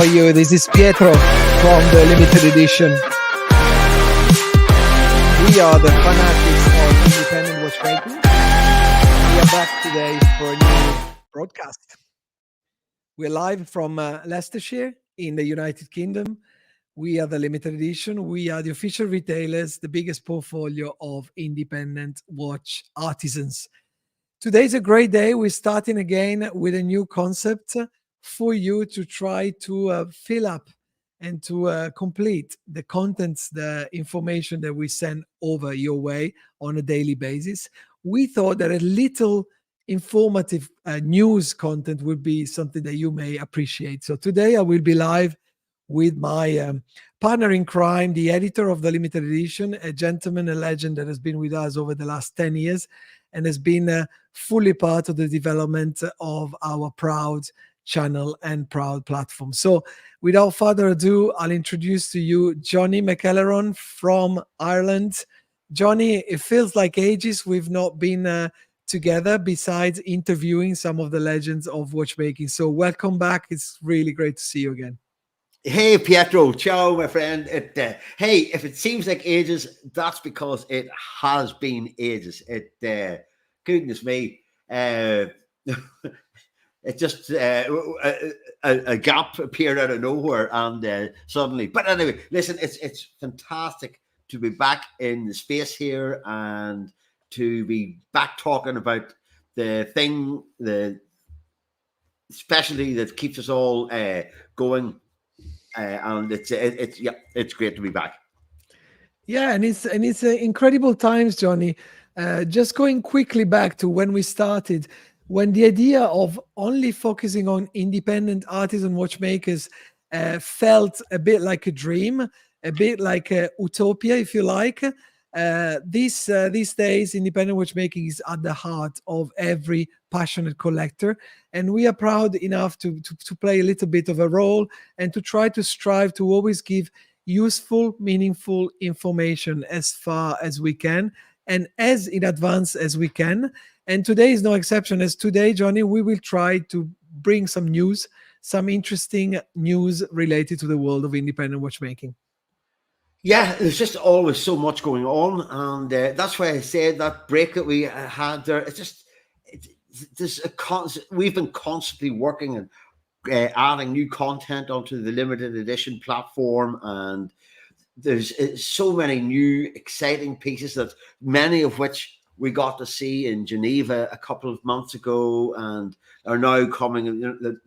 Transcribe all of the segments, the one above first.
are you? This is Pietro from the limited edition. We are the fanatics of independent watchmaking. We are back today for a new broadcast. We're live from Leicestershire in the United Kingdom. We are the limited edition. We are the official retailers, the biggest portfolio of independent watch artisans. Today's a great day. We're starting again with a new concept for you to try to fill up and to complete the contents, the information that we send over your way on a daily basis. We thought that a little informative news content would be something that you may appreciate. So today I will be live with my partner in crime, the editor of the limited edition, a gentleman, a legend that has been with us over the last 10 years and has been fully part of the development of our proud channel and proud platform. So without further ado, I'll introduce to you Johnny McElleron from Ireland. Johnny, it feels like ages we've not been together besides interviewing some of the legends of watchmaking. So welcome back. It's really great to see you again. Hey, Pietro. Ciao, my friend. Hey, if it seems like ages, that's because it has been ages. Goodness me. It just a gap appeared out of nowhere and suddenly. But anyway, listen, it's fantastic to be back in the space here and to be back talking about the thing, the specialty that keeps us all going. And it's great to be back. Yeah, and it's incredible times, Johnny. Just going quickly back to when we started, when the idea of only focusing on independent artisan watchmakers felt a bit like a dream, a bit like a utopia, if you like. These days, independent watchmaking is at the heart of every passionate collector, and we are proud enough to play a little bit of a role and to try to strive to always give useful, meaningful information as far as we can and as in advance as we can. And today is no exception. As today, Johnny, we will try to bring some news, some interesting news related to the world of independent watchmaking. Yeah, there's just always so much going on, and that's why I said that break that we had there. We've been constantly working and adding new content onto the limited edition platform, and there's so many new exciting pieces that many of which we got to see in Geneva a couple of months ago, and are now coming.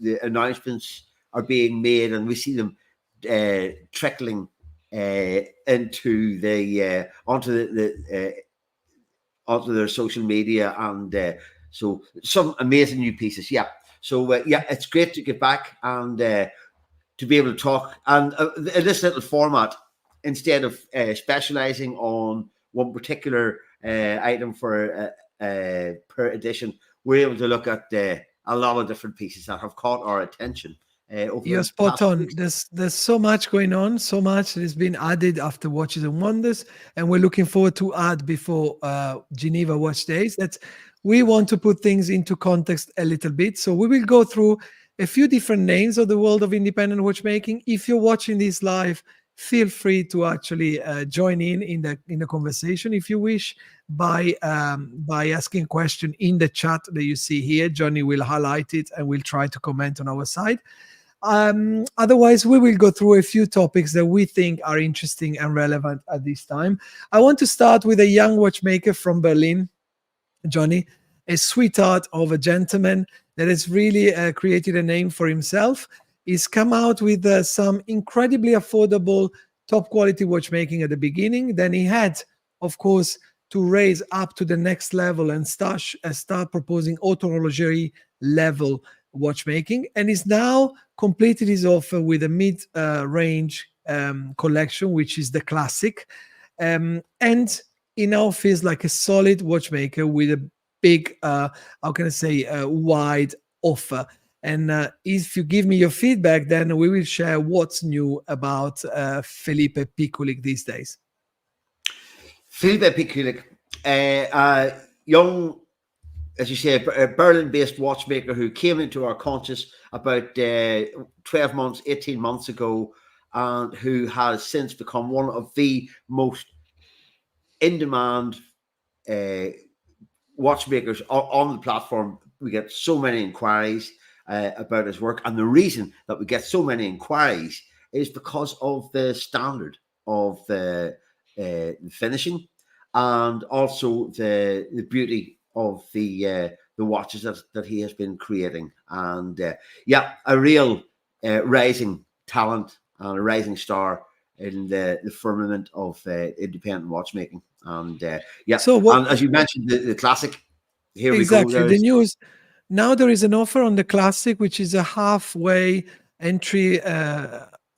The announcements are being made, and we see them trickling into the onto their social media, and so some amazing new pieces. Yeah, so it's great to get back and to be able to talk and in this little format instead of specializing on one particular item for per edition. We're able to look at a lot of different pieces that have caught our attention. You're spot on. There's so much going on, so much that has been added after Watches and Wonders, and we're looking forward to add before Geneva Watch Days. That we want to put things into context a little bit. So we will go through a few different names of the world of independent watchmaking. If you're watching this live, feel free to actually join in the conversation if you wish by asking a question in the chat that you see here. Johnny will highlight it and we'll try to comment on our side. Otherwise, we will go through a few topics that we think are interesting and relevant at this time. I want to start with a young watchmaker from Berlin, Johnny, a sweetheart of a gentleman that has really created a name for himself. He's come out with some incredibly affordable, top quality watchmaking at the beginning. Then he had, of course, to raise up to the next level and start proposing haute horlogerie level watchmaking, and is now completed his offer with a mid-range collection, which is the Klassik, and he now feels like a solid watchmaker with a big, wide offer. And if you give me your feedback, then we will share what's new about Felipe Pikullik these days. Felipe Pikullik, young as you say, a Berlin-based watchmaker who came into our conscious about 12 months, 18 months ago, and who has since become one of the most in-demand watchmakers on the platform. We get so many inquiries about his work, and the reason that we get so many inquiries is because of the standard of the finishing, and also the beauty of the watches that he has been creating. And a real rising talent and a rising star in the firmament of independent watchmaking. And So what and as you mentioned, the Klassik. Here we go. exactly the news? Now there is an offer on the Classic, which is a halfway entry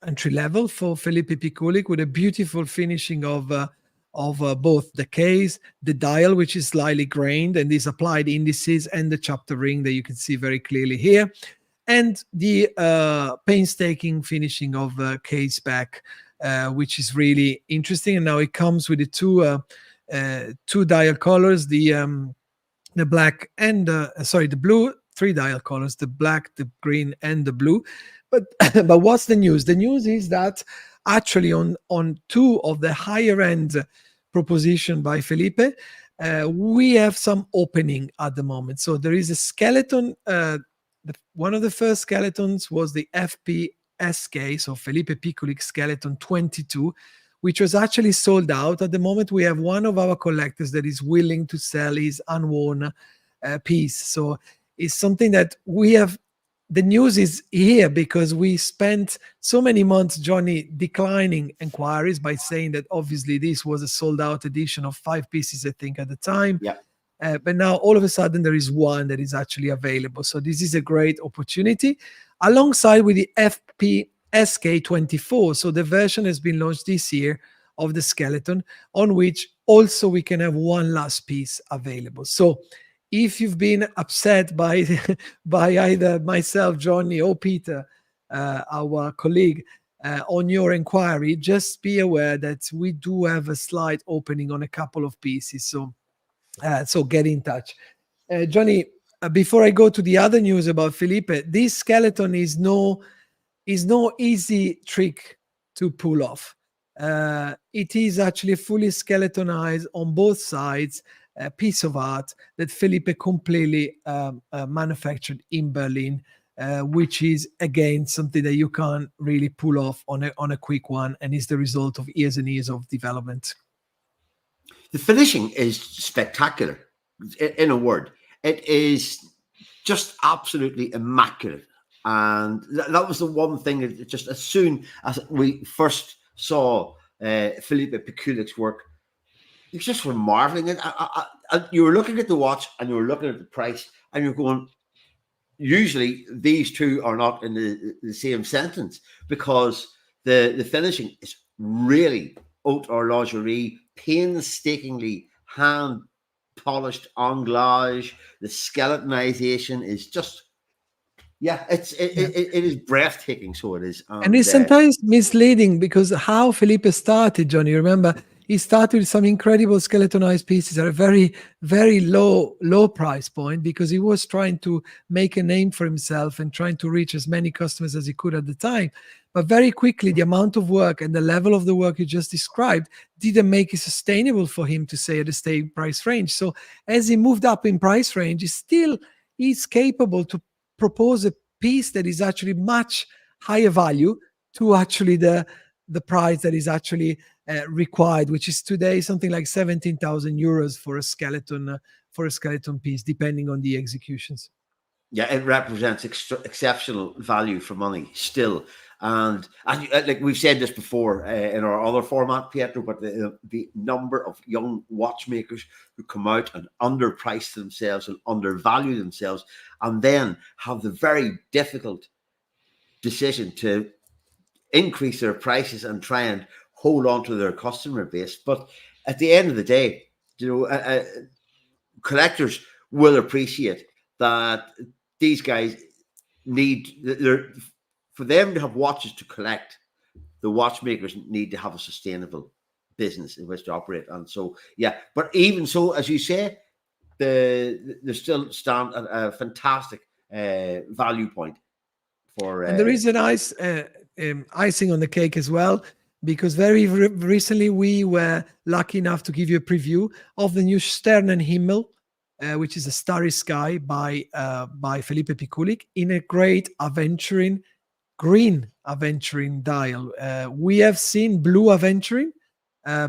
entry level for Felipe Pikullik, with a beautiful finishing of both the case, the dial, which is slightly grained, and these applied indices, and the chapter ring that you can see very clearly here, and the painstaking finishing of the case back, which is really interesting. And now it comes with the two dial colors, the black and the blue, three dial colors, the black, the green, and the blue. But but what's the news? The news is that actually on two of the higher end proposition by Felipe, we have some opening at the moment. So there is a skeleton. One of the first skeletons was the FPSK, so Felipe Pikullik skeleton 22, which was actually sold out. At the moment, we have one of our collectors that is willing to sell his unworn piece. So it's something that we have. The news is here because we spent so many months, Johnny, declining inquiries by saying that obviously this was a sold out edition of 5 pieces, I think, at the time. Yeah. But now all of a sudden there is one that is actually available. So this is a great opportunity alongside with the FPSK24. So the version has been launched this year of the skeleton, on which also we can have one last piece available. So if you've been upset by by either myself, Johnny, or Peter, our colleague, on your inquiry, just be aware that we do have a slight opening on a couple of pieces. So get in touch. Johnny, before I go to the other news about Felipe, this skeleton is no easy trick to pull off. It is actually fully skeletonized on both sides, a piece of art that Felipe completely manufactured in Berlin, which is again something that you can't really pull off on a quick one, and is the result of years and years of development. The finishing is spectacular. In a word, it is just absolutely immaculate. And that was the one thing that just as soon as we first saw Felipe Pikullik's work, you just were marveling at it. You were looking at the watch and you were looking at the price and you're going, usually these two are not in the same sentence, because the finishing is really haute horlogerie, painstakingly hand polished anglage. The skeletonization is just, it is breathtaking. So it is, and it's sometimes misleading because how Felipe started, Johnny, remember, he started with some incredible skeletonized pieces at a very, very low price point, because he was trying to make a name for himself and trying to reach as many customers as he could at the time. But very quickly, the amount of work and the level of the work you just described didn't make it sustainable for him to stay at the same price range. So as he moved up in price range, he's capable to propose a piece that is actually much higher value to actually the price that is actually required, which is today something like 17,000 euros for a skeleton piece, depending on the executions. Yeah, it represents exceptional value for money still. And like we've said this before in our other format, Pietro, but the number of young watchmakers who come out and underprice themselves and undervalue themselves, and then have the very difficult decision to increase their prices and try and hold on to their customer base. But at the end of the day, collectors will appreciate that these guys for them to have watches to collect, the watchmakers need to have a sustainable business in which to operate. And so, but even so, as you say, they still stand at a fantastic value point for. And there is an icing on the cake as well, because very recently we were lucky enough to give you a preview of the new Sternenhimmel, which is a starry sky by Felipe Pikullik, in a great green aventurine dial. We have seen blue aventurine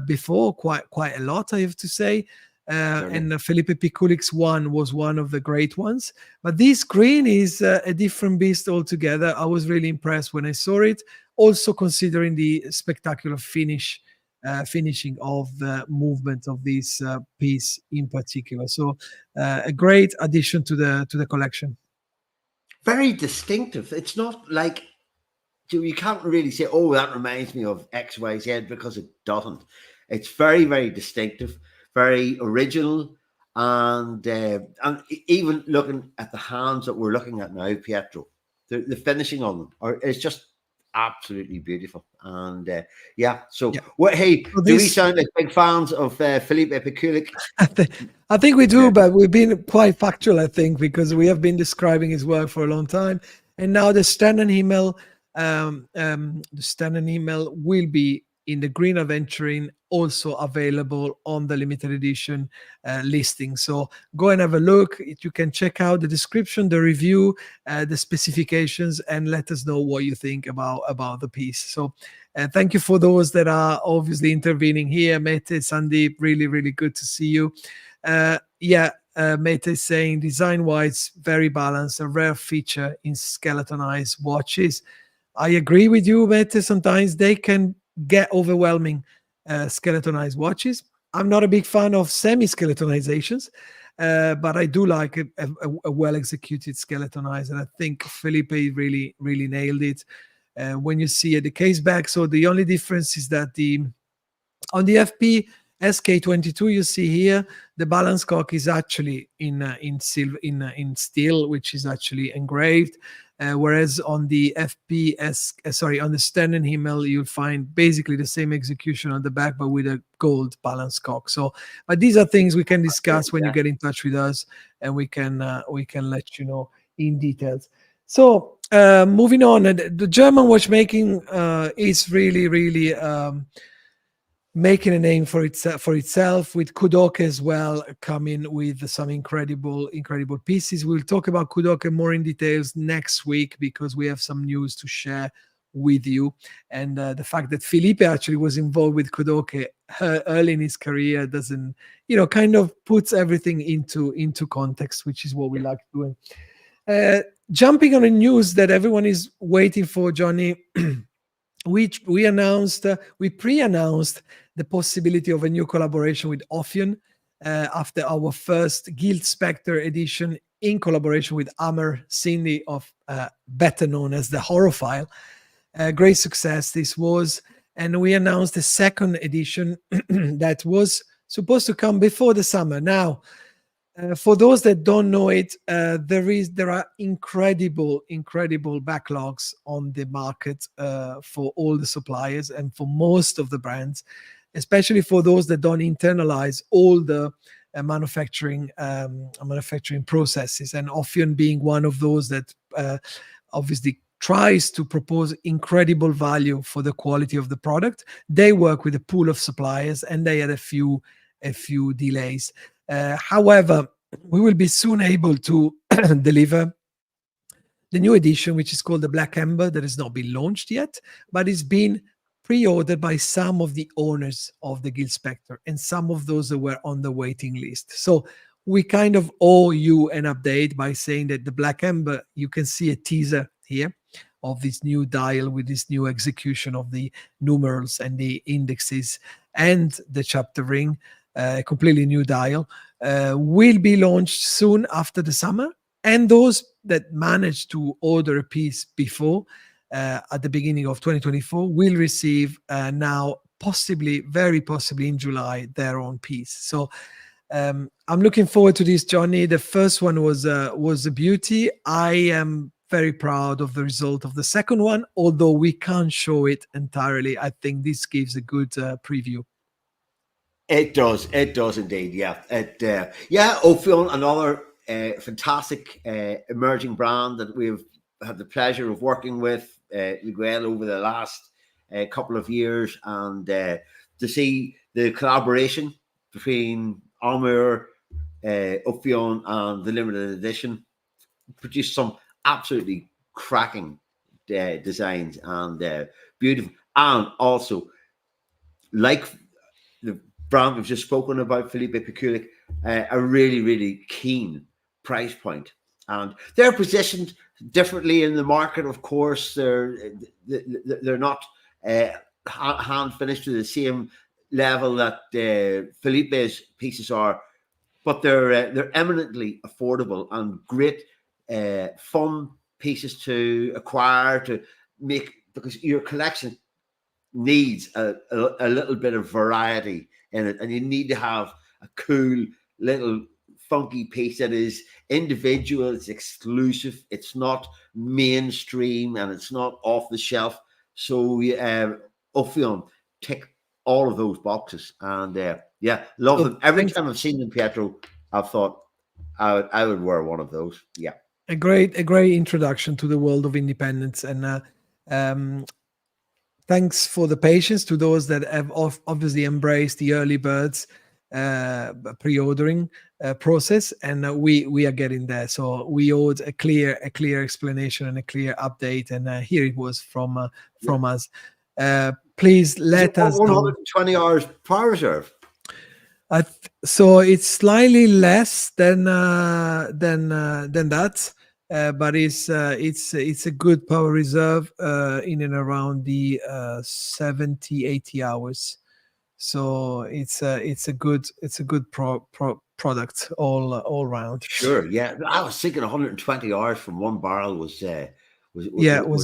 before, quite a lot, I have to say. And Felipe Pikullik's one was one of the great ones. But this green is a different beast altogether. I was really impressed when I saw it. Also considering the spectacular finishing of the movement of this piece in particular. So a great addition to the collection. Very distinctive. It's not like you can't really say, "Oh, that reminds me of XYZ," because it doesn't. It's very, very distinctive, very original, and even looking at the hands that we're looking at now, Pietro, the finishing on them is just absolutely beautiful. And so what? Hey, So do we sound like big fans of Felipe Pikullik? I think we do, but we've been quite factual, I think, because we have been describing his work for a long time, and now the Sternenhimmel. The Sternenhimmel will be in the green aventurine, also available on the limited edition listing. So go and have a look. You can check out the description, the review, the specifications, and let us know what you think about the piece. So thank you for those that are obviously intervening here. Mete, Sandeep, really, really good to see you. Mete is saying design-wise, very balanced, a rare feature in skeletonized watches. I agree with you, Mete. Sometimes they can get overwhelming skeletonized watches. I'm not a big fan of semi-skeletonizations, but I do like a well-executed skeletonized, and I think Felipe really, really nailed it. When you see the case back, so the only difference is that on the FP SK22, you see here the balance cock is actually in silver, in steel, which is actually engraved. Whereas on the on the Sternenhimmel, you'll find basically the same execution on the back, but with a gold balance cock. So, but these are things we can discuss when you get in touch with us, and we can let you know in details. So, moving on, the German watchmaking is really, really making a name for itself, with Kudoke as well coming with some incredible pieces. We'll talk about Kudoke more in details next week, because we have some news to share with you. And the fact that Philippe actually was involved with Kudoke early in his career doesn't, kind of puts everything into context, which is what we like doing. Jumping on the news that everyone is waiting for, Johnny. We pre-announced the possibility of a new collaboration with Ofion after our first Guild Spectre edition in collaboration with Amer Cindy, better known as the Horophile. Great success this was, and we announced the second edition that was supposed to come before the summer. Now, for those that don't know it, there are incredible backlogs on the market for all the suppliers and for most of the brands, especially for those that don't internalize all the manufacturing processes. And Ofion being one of those that obviously tries to propose incredible value for the quality of the product. They work with a pool of suppliers, and they had a few delays. However, we will be soon able to deliver the new edition, which is called the Black Ember, that has not been launched yet, but it's been pre-ordered by some of the owners of the Guild Spectre and some of those that were on the waiting list. So we kind of owe you an update by saying that the Black Ember, you can see a teaser here of this new dial with this new execution of the numerals and the indexes and the chapter ring. A completely new dial, will be launched soon after the summer. And those that managed to order a piece before, at the beginning of 2024, will receive now, very possibly in July, their own piece. So I'm looking forward to this, Johnny. The first one was a beauty. I am very proud of the result of the second one, although we can't show it entirely. I think this gives a good preview. It does. It does indeed. Yeah. Ofion, another fantastic emerging brand that we've had the pleasure of working with Miguel over the last couple of years, and to see the collaboration between Armour, Ofion, and the limited edition produced some absolutely cracking designs and beautiful, and also like the brand we've just spoken about, Felipe Pikullik, a really, really keen price point. And they're positioned differently in the market, of course. They're not hand finished to the same level that Felipe's pieces are, but they're eminently affordable and great, fun pieces to acquire, to make, because your collection needs a little bit of variety in it, and you need to have a cool little funky piece that is individual, it's exclusive, it's not mainstream, and it's not off the shelf. So Ofion tick all of those boxes, and love them. Every time I've seen them, Pietro, I've thought I would wear one of those. Yeah, a great introduction to the world of independence, and thanks for the patience to those that have obviously embraced the early birds pre-ordering process, and we are getting there. So we owed a clear explanation and a clear update, and here it was from us. Please let us know. 120 hours power reserve. So it's slightly less than that. But it's a good power reserve in and around the 70-80 hours. So it's a good product all round. Sure, yeah. I was thinking 120 hours from one barrel was a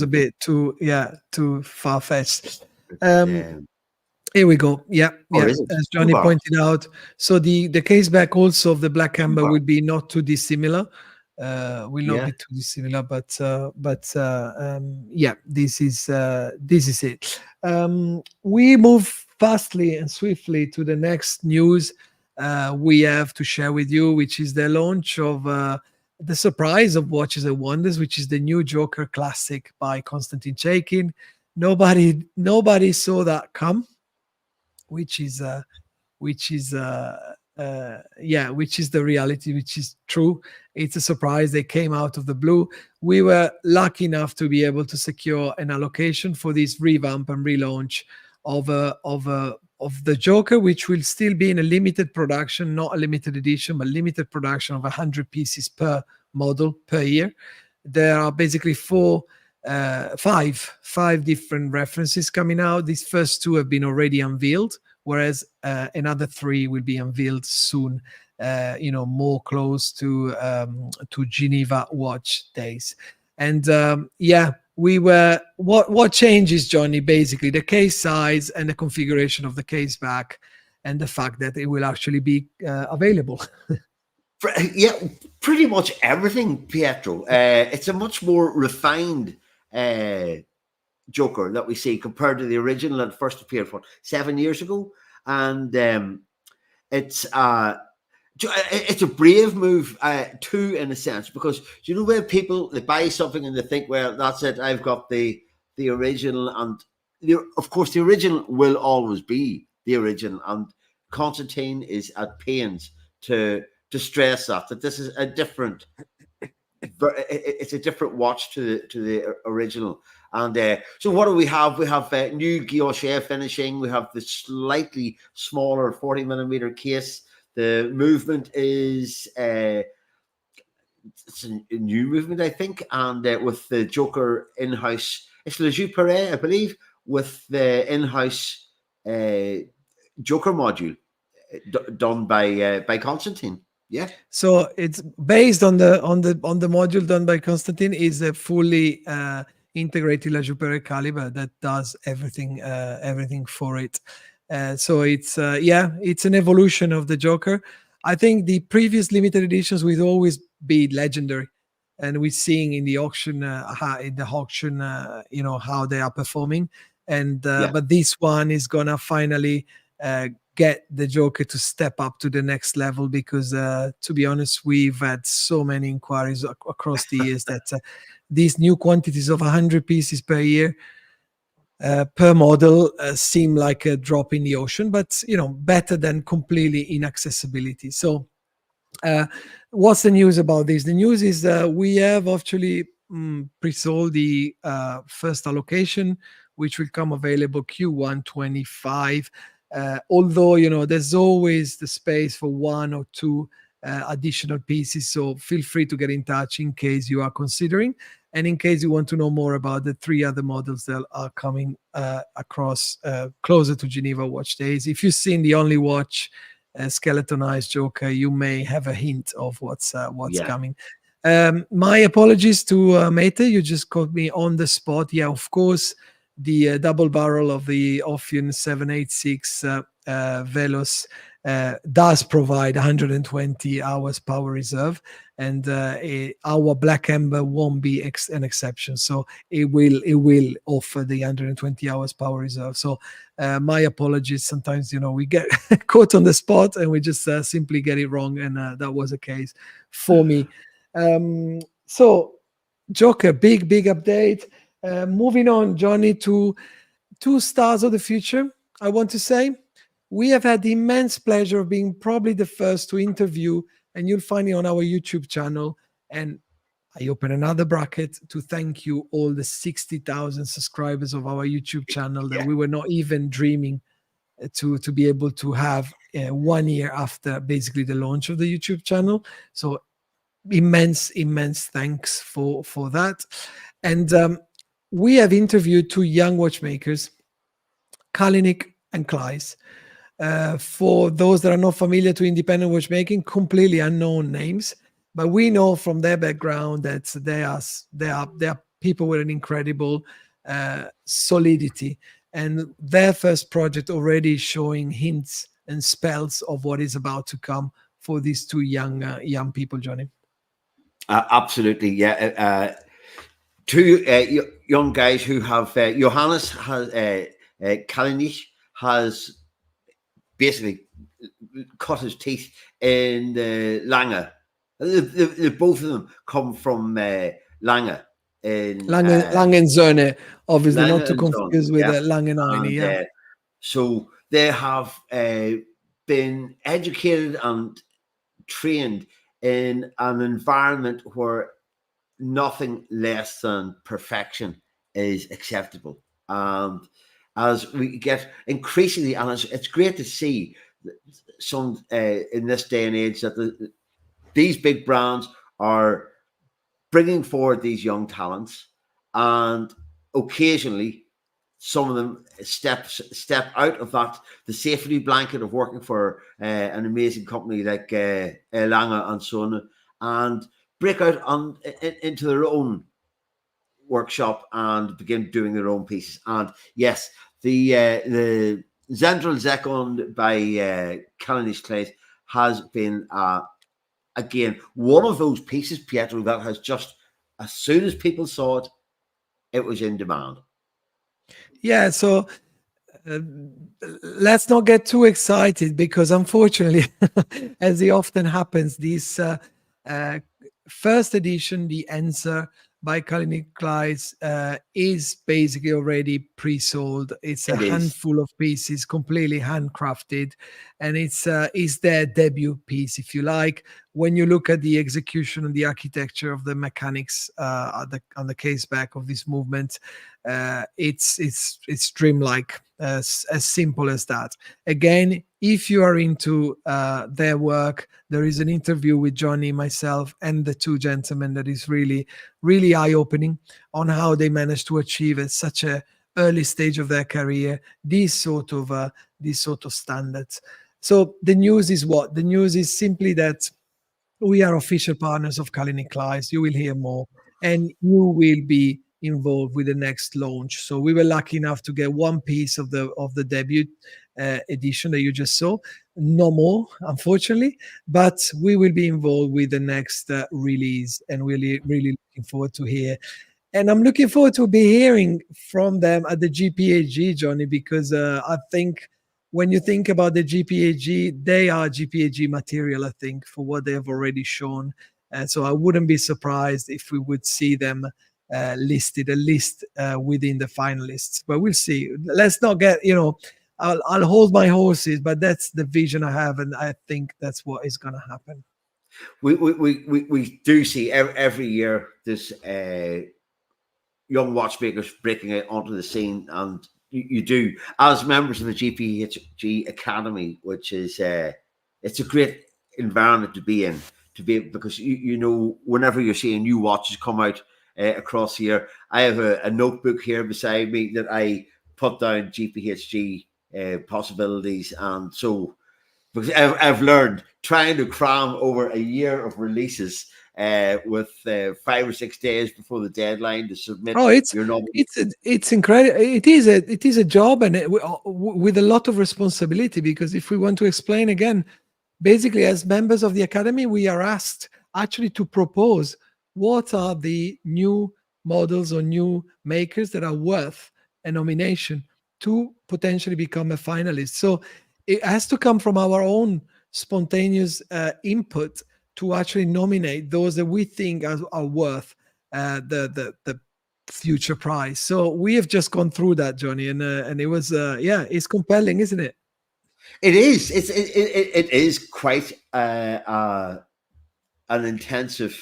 bit too far fetched. Here we go. Yeah. As Johnny pointed out, so the case back also of the Black Amber will be not too dissimilar. Will not be too dissimilar, but this is it. We move fastly and swiftly to the next news we have to share with you, which is the launch of the surprise of Watches and Wonders, which is the new Joker Klassik by Constantin Chaykin. Nobody saw that come, which is the reality, which is true. It's a surprise. They came out of the blue. We were lucky enough to be able to secure an allocation for this revamp and relaunch of the Joker, which will still be in a limited production, not a limited edition, but limited production of 100 pieces per model per year. There are basically five different references coming out. These first two have been already unveiled, whereas another three will be unveiled soon, more close to Geneva watch days. And we were what changes, Johnny? Basically the case size and the configuration of the case back, and the fact that it will actually be available. Yeah, pretty much everything, Pietro. It's a much more refined Joker that we see compared to the original that first appeared 7 years ago, and it's a brave move too, in a sense, because you know where people, they buy something and they think, well, that's it, I've got the original, and of course the original will always be the original, and Constantin is at pains to stress that this is a different. It's a different watch to the original, and so what do we have? We have new guilloche finishing. We have the slightly smaller 40mm case. The movement is it's a new movement, I think, and with the Joker in-house, it's Le Jeu Perret, I believe, with the in-house Joker module done by Constantin. Yeah. So it's based on the module done by Constantin. Is a fully integrated La Jeu Perret caliber that does everything for it. So it's an evolution of the Joker. I think the previous limited editions will always be legendary, and we're seeing in the auction how they are performing. And but this one is gonna finally get the Joker to step up to the next level, because to be honest, we've had so many inquiries across the years that these new quantities of 100 pieces per year per model seem like a drop in the ocean, but better than completely inaccessibility. So what's the news about this? The news is we have actually pre-sold the first allocation, which will come available Q1 25. Although there's always the space for one or two additional pieces, so feel free to get in touch in case you are considering, and in case you want to know more about the 3 other models that are coming across closer to Geneva Watch Days. If you've seen the Only Watch skeletonized Joker, you may have a hint of what's coming. My apologies to Mete, you just caught me on the spot. Yeah, of course, the double barrel of the Ofion 786 Velos does provide 120 hours power reserve, and our Black Ember won't be an exception. So it will offer the 120 hours power reserve. So my apologies. Sometimes we get caught on the spot and we just simply get it wrong, and that was the case for me. So Joker, big update. Moving on, Johnny, to 2 stars of the future. I want to say we have had the immense pleasure of being probably the first to interview, and you'll find it on our YouTube channel. And I open another bracket to thank you, all the 60,000 subscribers of our YouTube channel that we were not even dreaming to be able to have 1 year after basically the launch of the YouTube channel. So immense thanks for that. And we have interviewed 2 young watchmakers, Kallinich and Claeys. For those that are not familiar to independent watchmaking, completely unknown names, but we know from their background that they are people with an incredible solidity, and their first project already showing hints and spells of what is about to come for these 2 young people, Johnny. Absolutely, yeah. 2 young guys who have Johannes has Kallinich has basically cut his teeth in Lange. Both of them come from Lange. Langenzone, obviously, Lange not to confuse Son, with Langenheine. Yeah. So they have been educated and trained in an environment where nothing less than perfection is acceptable. And as we get increasingly, and it's great to see some in this day and age that these big brands are bringing forward these young talents, and occasionally some of them step out of the safety blanket of working for an amazing company like Lange and Son, and break out into their own workshop and begin doing their own pieces. And yes, the Zentral Zekon by Kallinich Claeys has been again one of those pieces, Pietro, that has just, as soon as people saw it, it was in demand. Yeah, so let's not get too excited, because unfortunately, as it often happens, this first edition, the Answer by Kallinich Claeys, is basically already pre-sold. It's a handful of pieces, completely handcrafted, and it's their debut piece, if you like. When you look at the execution and the architecture of the mechanics on the case back of this movement, it's dreamlike, as simple as that. Again, if you are into their work, there is an interview with Johnny, myself, and the 2 gentlemen that is really, really eye-opening on how they managed to achieve at such a early stage of their career these sort of standards. So the news is what? The news is simply that we are official partners of Kallinich Claeys. You will hear more, and you will be involved with the next launch. So we were lucky enough to get 1 piece of the debut edition that you just saw. No more, unfortunately, but we will be involved with the next release, and really, really looking forward to hear. And I'm looking forward to be hearing from them at the GPHG, Johnny, because I think when you think about the GPHG, they are GPHG material, I think, for what they have already shown. So I wouldn't be surprised if we would see them listed at least within the finalists. But we'll see. Let's not get, I'll hold my horses, but that's the vision I have, and I think that's what is going to happen. We do see every year this young watchmakers breaking out onto the scene, and you do, as members of the GPHG Academy, which is it's a great environment to be in, because you know, whenever you're seeing new watches come out across here, I have a notebook here beside me that I put down GPHG possibilities, and so because I've learned trying to cram over a year of releases with 5 or 6 days before the deadline to submit your nomination. It's incredible. It is a job, and with a lot of responsibility, because if we want to explain again, basically as members of the Academy, we are asked actually to propose what are the new models or new makers that are worth a nomination to potentially become a finalist. So it has to come from our own spontaneous input to actually nominate those that we think are worth the future prize. So we have just gone through that, Johnny, and it was it's compelling, isn't it? It is. It is quite an intensive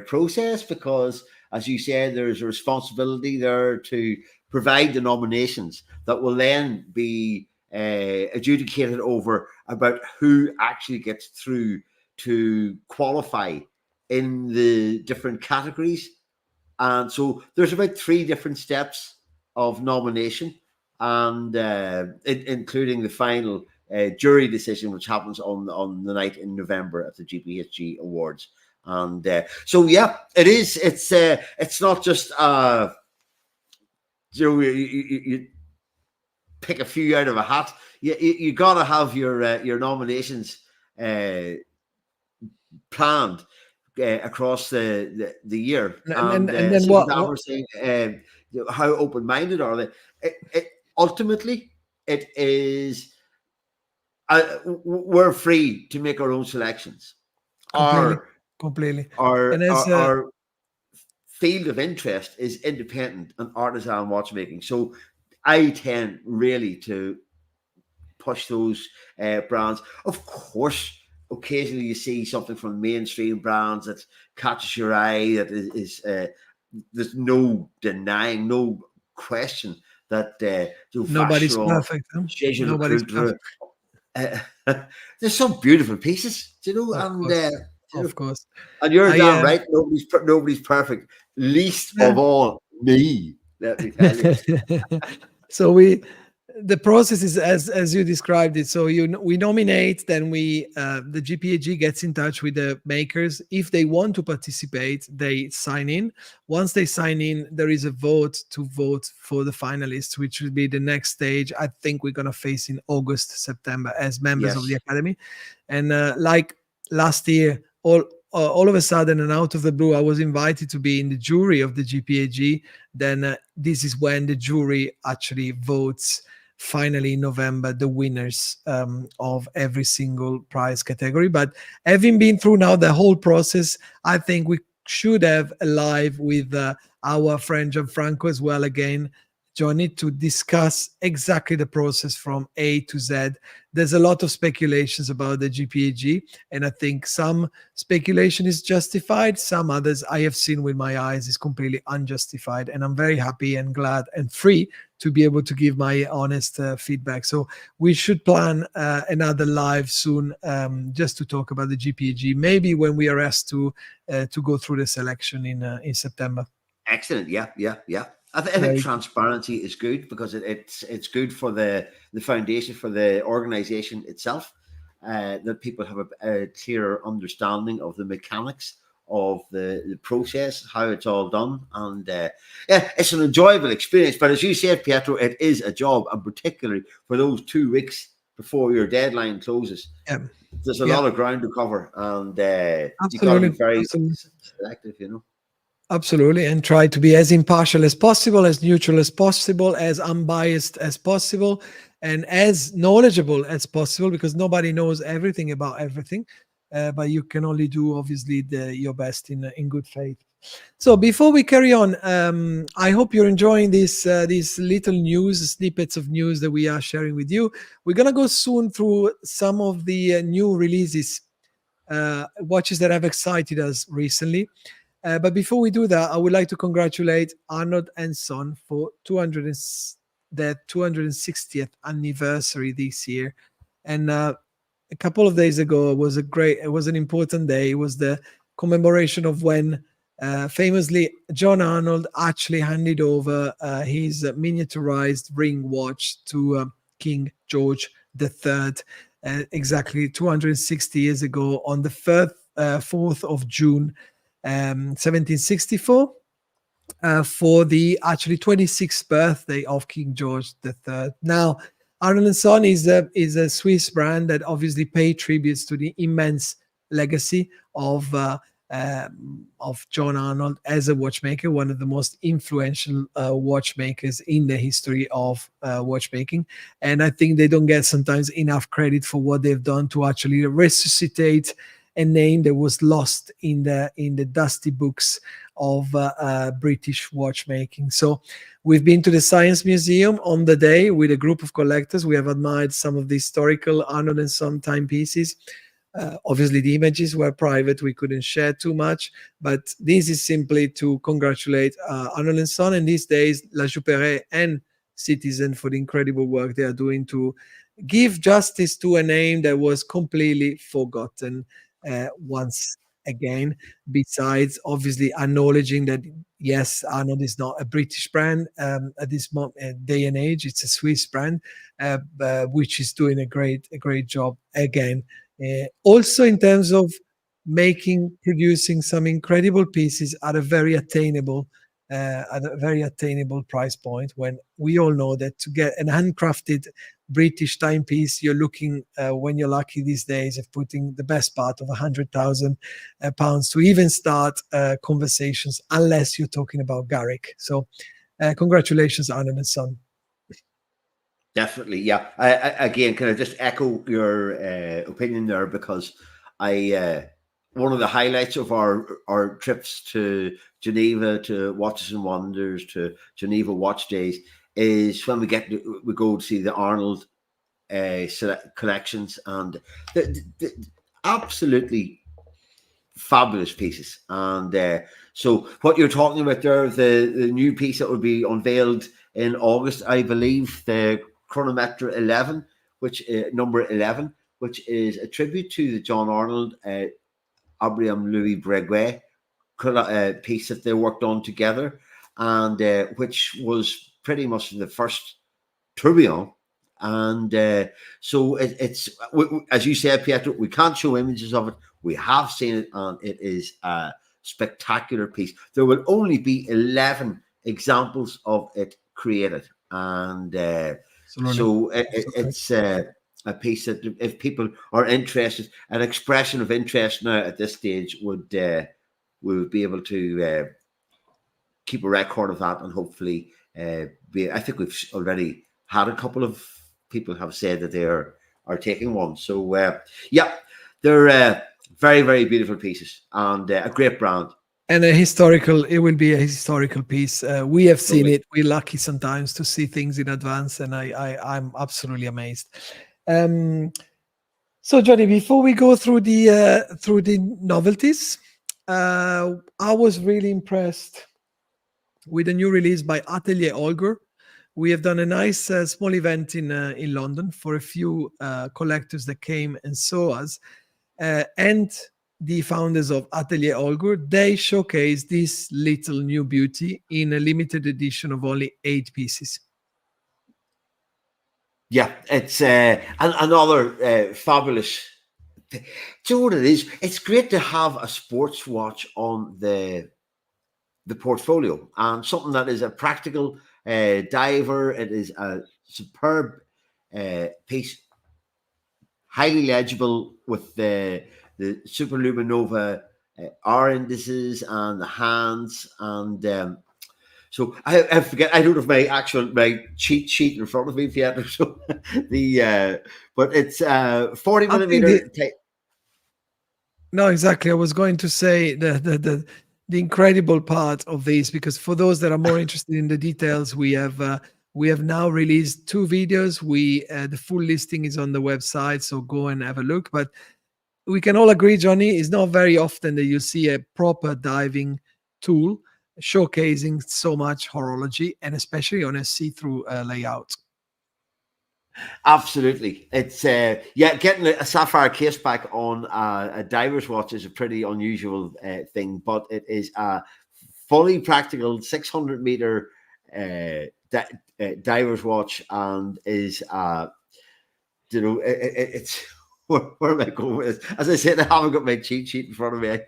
process, because, as you said, there's a responsibility there to provide the nominations that will then be adjudicated over about who actually gets through to qualify in the different categories. And so there's about 3 different steps of nomination, and including the final jury decision, which happens on the night in November at the GPHG Awards. And so yeah, it is. It's not just you pick a few out of a hat. You got to have your nominations planned across the year. And then what? Saying, how open-minded are they? Ultimately, it is. We're free to make our own selections. Completely. Our field of interest is independent and artisan watchmaking. So I tend really to push those brands. Of course, occasionally you see something from mainstream brands that catches your eye, that is there's no denying, no question that nobody's perfect. Nobody's perfect. There's some beautiful pieces, Of course. And you're damn right. Nobody's perfect, least of all me. Let me tell you. So the process is as you described it. So we nominate, then the GPHG gets in touch with the makers. If they want to participate, they sign in. Once they sign in, there is a vote for the finalists, which will be the next stage. I think we're gonna face in August, September as members of the Academy. And like last year, all of a sudden and out of the blue, I was invited to be in the jury of the GPHG. Then this is when the jury actually votes finally in November the winners of every single prize category. But having been through now the whole process, I think we should have a live with our friend Gianfranco as well again, Johnny, to discuss exactly the process from A to Z. There's a lot of speculations about the GPHG, and I think some speculation is justified. Some others I have seen with my eyes is completely unjustified, and I'm very happy and glad and free to be able to give my honest feedback. So we should plan another live soon, just to talk about the GPHG, maybe when we are asked to go through the selection in September. Excellent. Yeah. I think transparency is good, because it's good for the foundation, for the organization itself, that people have a clearer understanding of the mechanics of the process, how it's all done. And it's an enjoyable experience. But as you said, Pietro, it is a job, and particularly for those 2 weeks before your deadline closes. There's a lot of ground to cover, and you got to be very selective, Absolutely, and try to be as impartial as possible, as neutral as possible, as unbiased as possible, and as knowledgeable as possible, because nobody knows everything about everything. But you can only do, obviously, your best in good faith. So before we carry on, I hope you're enjoying these little news snippets of news that we are sharing with you. We're gonna go soon through some of the new releases, watches that have excited us recently. But before we do that, I would like to congratulate Arnold and Son for their 260th anniversary this year. And a couple of days ago, it was an important day. It was the commemoration of when famously John Arnold actually handed over his miniaturized ring watch to King George III, exactly 260 years ago on the 4th of June 1764, for the actually 26th birthday of King George III. Now, Arnold and Son is a Swiss brand that obviously pay tributes to the immense legacy of John Arnold as a watchmaker, one of the most influential watchmakers in the history of watchmaking. And I think they don't get sometimes enough credit for what they've done to actually resuscitate a name that was lost in the dusty books of British watchmaking. So we've been to the Science Museum on the day with a group of collectors. We have admired some of the historical Arnold and Son timepieces. Obviously, the images were private; we couldn't share too much. But this is simply to congratulate Arnold and Son, and these days La Jouperet and Citizen for the incredible work they are doing to give justice to a name that was completely forgotten once again. Besides, obviously, acknowledging that yes, Arnold is not a British brand at this day and age; it's a Swiss brand, which is doing a great job again. Also, in terms of producing some incredible pieces at a very attainable price point. When we all know that to get an handcrafted British timepiece, you're looking, when you're lucky these days, of putting the best part of £100,000 to even start conversations, unless you're talking about Garrick. So, congratulations, Arnold and Son. Definitely, yeah. Again, can I just echo your opinion there? Because one of the highlights of our trips to Geneva, to Watches and Wonders, to Geneva Watch Days, is when we go to see the Arnold collections, and the absolutely fabulous pieces. And so what you're talking about there, the new piece that will be unveiled in August, I believe, the Chronometer 11, which number 11, which is a tribute to the John Arnold Abraham Louis Breguet piece that they worked on together, and which was pretty much the first tourbillon. And so it's as you said, Pietro, we can't show images of it. We have seen it, and it is a spectacular piece. There will only be 11 examples of it created, and so it's a piece that, if people are interested, an expression of interest now at this stage would we would be able to keep a record of that, and hopefully I think we've already had a couple of people have said that they are taking one. So yeah, they're very, very beautiful pieces, and a great brand. And it will be a historical piece. We have seen it. We're lucky sometimes to see things in advance, and I'm absolutely amazed. So, Johnny, before we go through the novelties, I was really impressed with a new release by Atelier Olch. We have done a nice small event in London for a few collectors that came and saw us, and the founders of Atelier Olch. They showcase this little new beauty in a limited edition of only 8 pieces. Yeah, it's another fabulous. Do you know what it is? It's great to have a sports watch on the portfolio, and something that is a practical diver. It is a superb piece, highly legible with the Superluminova hour indices and the hands, and so I forget. I don't have my cheat sheet in front of me, Pietro. So but it's 40 I think millimeter. no, exactly. I was going to say the incredible part of this, because for those that are more interested in the details, we have now released 2 videos. The full listing is on the website, so go and have a look. But we can all agree, Johnny, it's not very often that you see a proper diving tool showcasing so much horology, and especially on a see-through layout. Absolutely, it's getting a sapphire case back on a diver's watch is a pretty unusual thing, but it is a fully practical 600-meter diver's watch, and is it's where am I going with this? As I said, I haven't got my cheat sheet in front of me.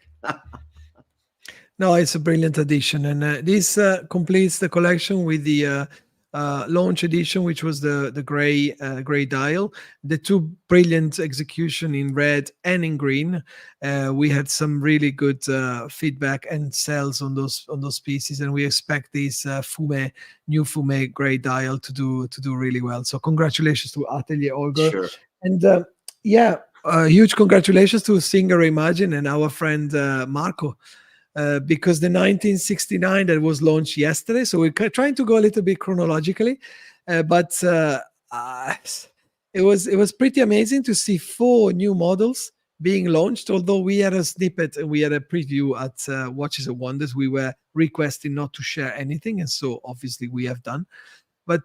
No, it's a brilliant addition, and this completes the collection with the launch edition, which was the gray dial. The 2 brilliant execution in red and in green. We had some really good feedback and sales on those pieces, and we expect this new Fume gray dial to do really well. So congratulations to Atelier Olch, Sure. and huge congratulations to Singer Reimagined and our friend Marco. Because the 1969 that was launched yesterday, so we're trying to go a little bit chronologically, but it was pretty amazing to see 4 new models being launched. Although we had a snippet and we had a preview at Watches and Wonders, we were requesting not to share anything, and so obviously we have done. But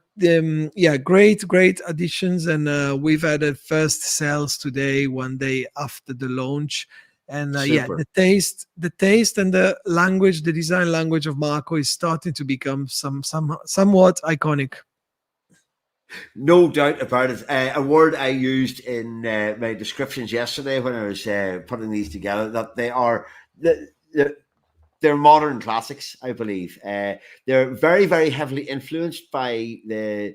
great additions, and we've had a first sales today, one day after the launch. And Super. the taste and the language, the design language of Marco is starting to become somewhat iconic. No doubt about it. A word I used in my descriptions yesterday when I was putting these together, that they are they're modern classics, I believe. They're very, very heavily influenced by the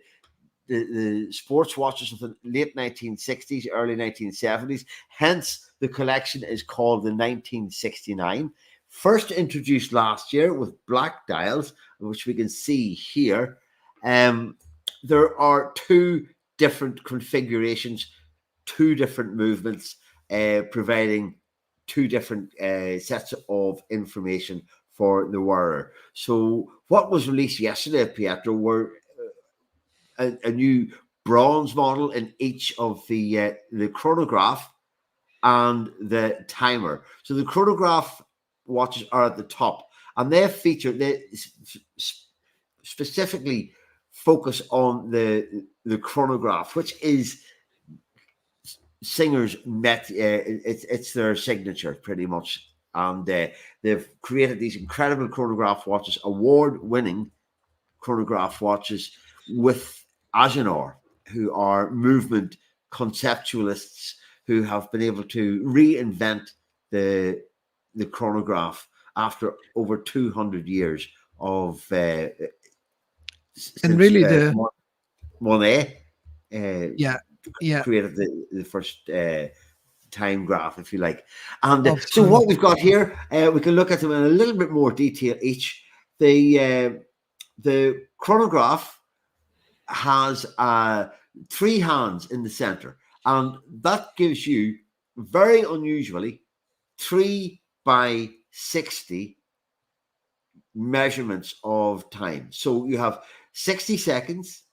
sports watches of the late 1960s, early 1970s. Hence, the collection is called the 1969. First introduced last year with black dials, which we can see here. There are 2 different configurations, 2 different movements, providing 2 different sets of information for the wearer. So what was released yesterday, Pietro, were a new bronze model in each of the chronograph and the timer. So the chronograph watches are at the top, and they specifically focus on the chronograph, which is Singer's it's their signature pretty much, and they've created these incredible chronograph watches, award-winning chronograph watches with Agenor, who are movement conceptualists who have been able to reinvent the chronograph after over 200 years of And since really the Monet yeah yeah created the first time graph, if you like. And so absolutely. what we've got here, we can look at them in a little bit more detail each. The chronograph has 3 hands in the center, and that gives you, very unusually, 3 by 60 measurements of time. So you have 60 seconds,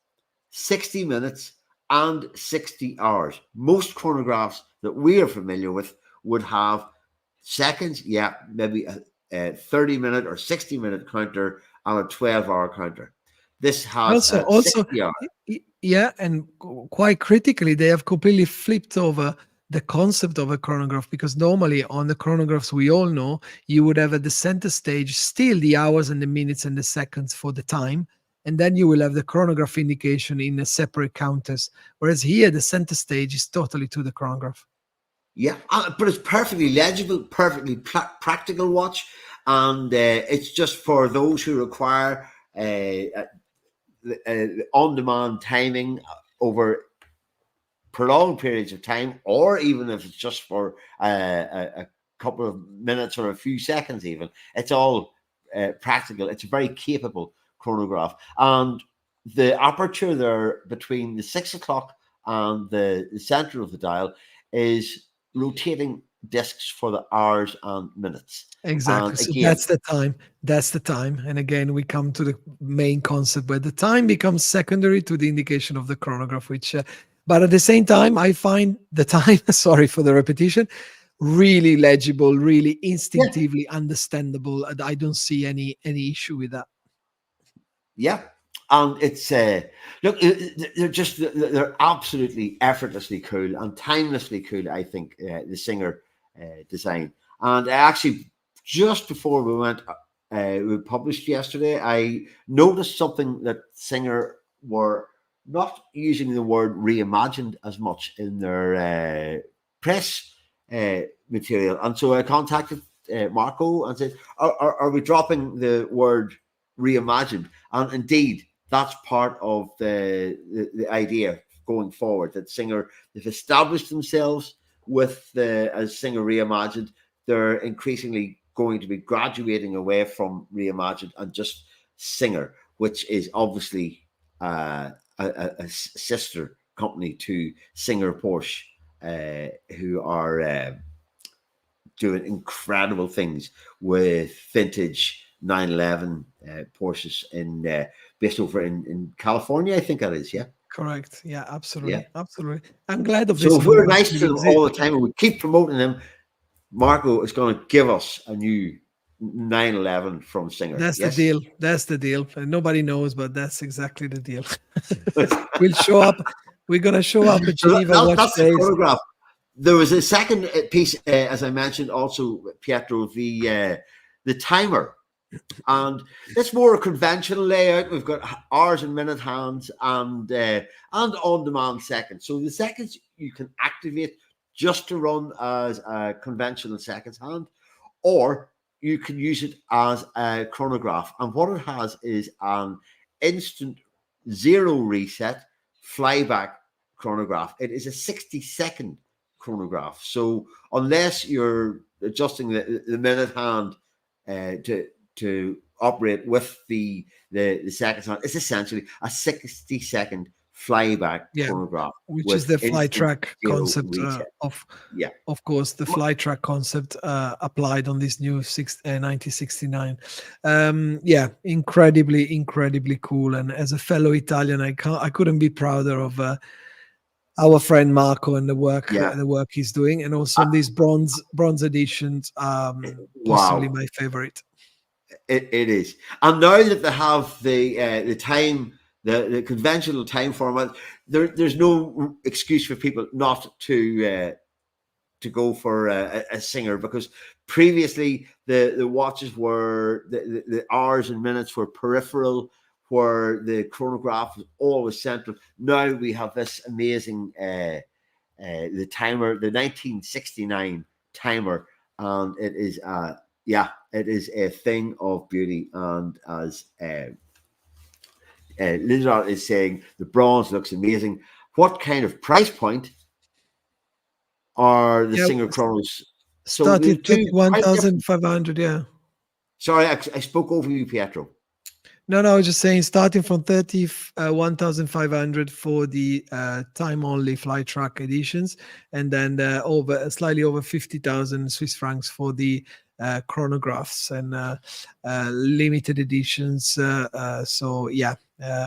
60 minutes, and 60 hours. Most chronographs that we are familiar with would have seconds, maybe a 30-minute or 60-minute counter and a 12-hour counter. This has a Also, 60 hour. yeah, and quite critically, they have completely flipped over the concept of a chronograph, because normally on the chronographs we all know, you would have at the center stage still the hours and the minutes and the seconds for the time, and then you will have the chronograph indication in a separate counters. Whereas here, the center stage is totally to the chronograph. Yeah, but it's perfectly legible, perfectly practical watch, and it's just for those who require on-demand timing over prolonged periods of time, or even if it's just for a couple of minutes or a few seconds even. It's all practical. It's a very capable chronograph. And the aperture there between the 6 o'clock and the center of the dial is rotating discs for the hours and minutes. Exactly. And So again, that's the time. That's the time. And again, we come to the main concept where the time becomes secondary to the indication of the chronograph, which, but at the same time, I find the time, sorry for the repetition, really legible, really yeah, instinctively understandable. And I don't see any issue with that. yeah. And it's look, they're absolutely effortlessly cool and timelessly cool. I think the Singer design. And actually, just before we published yesterday, I noticed something that Singer were not using the word reimagined as much in their press material, and so I contacted Marco and said, "Are we dropping the word reimagined?" And indeed, that's part of the idea going forward. That Singer, they've established themselves with the as Singer Reimagined. They're increasingly going to be graduating away from Reimagined and just Singer, which is obviously a sister company to Singer Porsche, who are doing incredible things with vintage 911 Porsches based over in California, I think that is. Yeah, Correct. Yeah, yeah. absolutely. Absolutely. I'm glad of So this if we're move nice actually to them because all the time and we keep promoting them, Marco is going to give us a new 911 from Singer. that's the Yes. deal. That's the deal. And nobody knows, but that's exactly the deal. We'll show up. We're gonna show up at So Geneva Watch that's the Days. chronograph. There was a second piece, as I mentioned, also Pietro, the timer, and it's more a conventional layout. We've got hours and minute hands and on-demand seconds. So the seconds you can activate just to run as a conventional seconds hand, or you can use it as a chronograph. And what it has is an instant zero reset flyback chronograph. It is a 60-second chronograph. So unless you're adjusting the minute hand to operate with the seconds hand, it's essentially a 60-second flyback Yeah, chronograph which is with the fly instant track zero concept reset. Yeah. of course, the fly track concept applied on this new 1969. Yeah, incredibly cool. And as a fellow Italian, I couldn't be prouder of our friend Marco and Yeah. the work he's doing, and also on these bronze editions, possibly Wow. my favorite. It is. And now that they have the time, the conventional time format, there's no excuse for people not to go for a Singer, because previously the watches were the hours and minutes were peripheral, where the chronograph was always central. Now we have this amazing the timer, the 1969 timer, and it is yeah, it is a thing of beauty. And as Lizard is saying, the bronze looks amazing. What kind of price point are the Yeah, Singer chronos? So the started two quite different. 31,500. Yeah. Sorry, I spoke over you, Pietro. No, I was just saying, starting from 31,500 for the time only fly track editions, and then over slightly over 50,000 Swiss francs for the chronographs and limited editions. So yeah,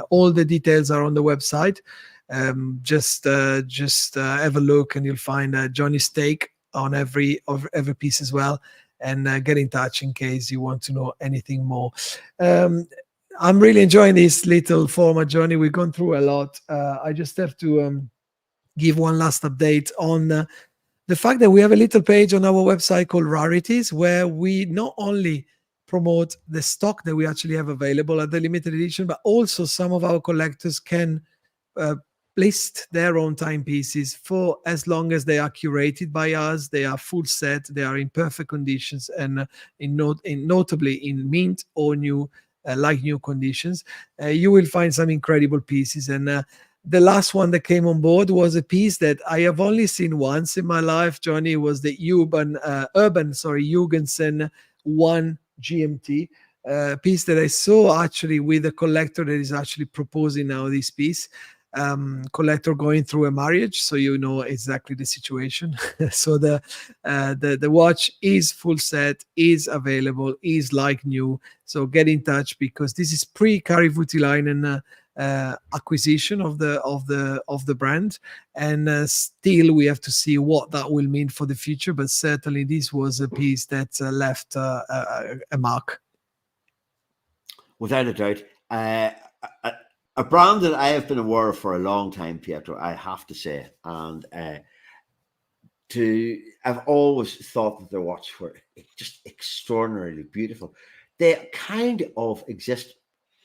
all the details are on the website. Just have a look, and you'll find Johnny's take on every piece as well. And get in touch in case you want to know anything more. I'm really enjoying this little format, Johnny. We've gone through a lot. I just have to give one last update on the fact that we have a little page on our website called Rarities, where we not only promote the stock that we actually have available at the limited edition, but also some of our collectors can uh, list their own timepieces for as long as they are curated by us. They are full set, they are in perfect conditions, and notably in mint or new, like new conditions. You will find some incredible pieces, and the last one that came on board was a piece that I have only seen once in my life, Johnny. Was the Jugensen 1 GMT piece that I saw actually with a collector that is actually proposing now this piece. Collector going through a marriage, so you know exactly the situation. So the watch is full set, is available, is like new. So get in touch, because this is pre-Kari Voutilainen acquisition of the brand, and still we have to see what that will mean for the future. But certainly this was a piece that left a mark. Without a doubt. A brand that I have been aware of for a long time, Pietro, I have to say, and I've always thought that their watches were just extraordinarily beautiful. They kind of exist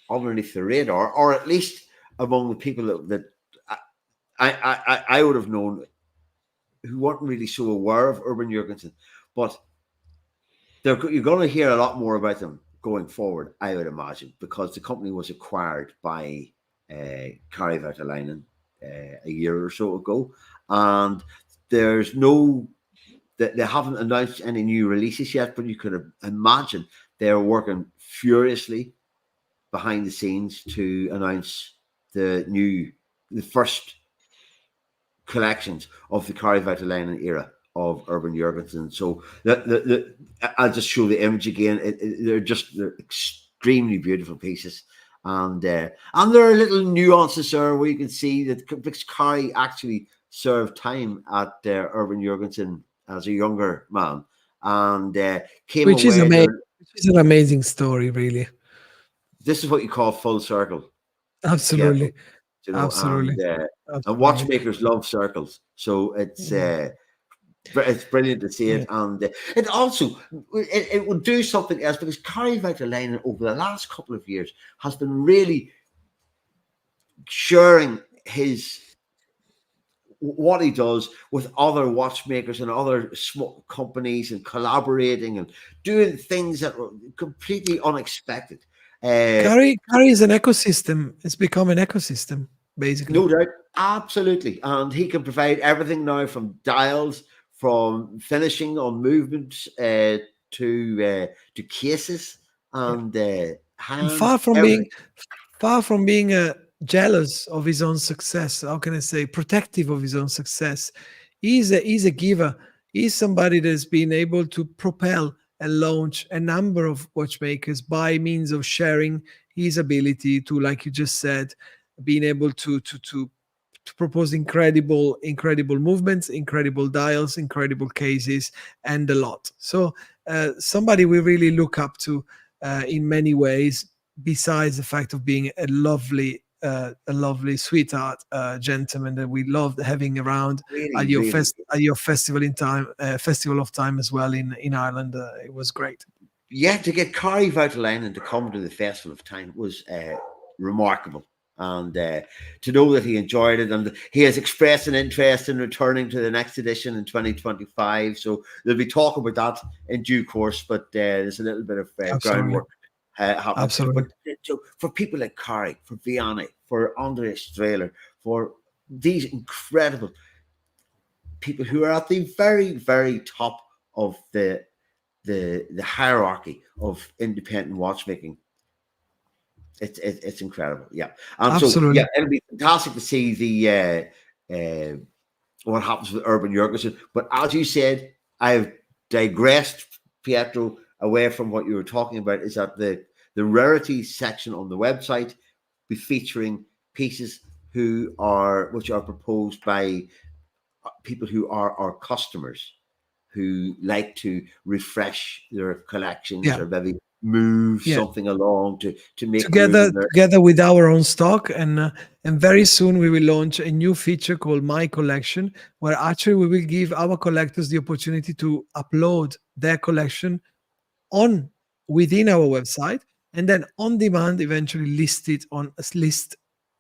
underneath the radar, or at least among the people that I would have known who weren't really so aware of Urban Jurgensen. But you're going to hear a lot more about them going forward, I would imagine, because the company was acquired by Kari Voutilainen a year or so ago, and there's no, they haven't announced any new releases yet, but you could imagine they're working furiously behind the scenes to announce the first collections of the Kari Voutilainen era of Urban Jurgensen. So I'll just show the image again. They're extremely beautiful pieces. And there are little nuances there where you can see that Kari actually served time at Urban Jurgensen as a younger man, and came Which is away. amazing. Which is an amazing story, really. This is what you call full circle. Absolutely. Pietro, you know, Absolutely. and watchmakers love circles, so it's brilliant to see it. And it also it would do something else, because Kari Voutilainen over the last couple of years has been really sharing what he does with other watchmakers and other small companies, and collaborating and doing things that were completely unexpected. Kari is an ecosystem. It's become an ecosystem, basically. No doubt, absolutely, and he can provide everything now, from dials, from finishing on movements, to cases and hands. And far from being jealous of his own success, how can I say, protective of his own success, he's a giver. He's somebody that's been able to propel and launch a number of watchmakers by means of sharing his ability to, like you just said, being able to propose incredible movements, incredible dials, incredible cases, and a lot. So somebody we really look up to in many ways, besides the fact of being a lovely sweetheart gentleman that we loved having around at your festival of time as well in Ireland. It was great. Yeah, to get Kari Voutilainen to come to the Festival of Time was remarkable. And to know that he enjoyed it, and he has expressed an interest in returning to the next edition in 2025. So there'll be talk about that in due course, but there's a little bit of groundwork happening. Absolutely. But so for people like Kari, for Vianney, for Andre Strehler, for these incredible people who are at the very, very top of the hierarchy of independent watchmaking, it's incredible. Yeah. And absolutely. So yeah, it'll be fantastic to see the what happens with Urban Jurgensen. But as you said, I've digressed, Pietro, away from what you were talking about. Is that the rarities section on the website be featuring pieces which are proposed by people who are our customers, who like to refresh their collections, or maybe move something along to make together with our own stock. And very soon we will launch a new feature called My Collection, where actually we will give our collectors the opportunity to upload their collection within our website, and then on demand eventually list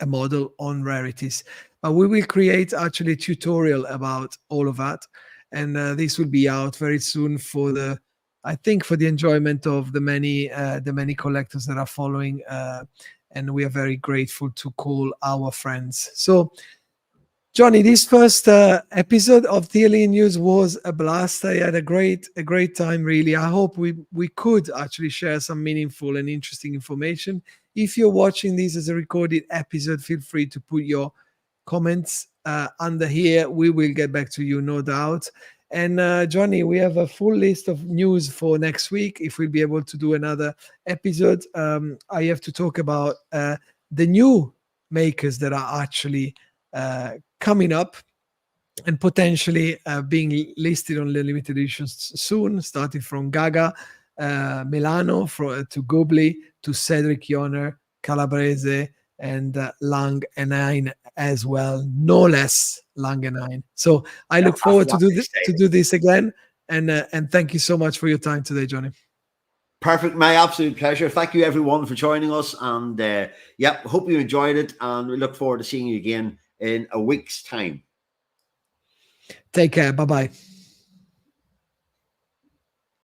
a model on Rarities. But we will create actually a tutorial about all of that, and this will be out very soon for the enjoyment of the many collectors that are following and we are very grateful to call our friends. So, Johnny, this first episode of TLE News was a blast. I had a great time, really. I hope we could actually share some meaningful and interesting information. If you're watching this as a recorded episode, feel free to put your comments under here. We will get back to you, no doubt. And Johnny, we have a full list of news for next week. If we'll be able to do another episode, I have to talk about the new makers that are actually coming up and potentially being listed on the limited editions soon, starting from Gaga, Milano, to Gobli, to Cedric Yonner, Calabrese, and Lang and 9 as well, no less Lang and 9. So I look forward to do this again, and thank you so much for your time today, Johnny. Perfect, my absolute pleasure. Thank you everyone for joining us, and hope you enjoyed it, and we look forward to seeing you again in a week's time. Take care. Bye-bye.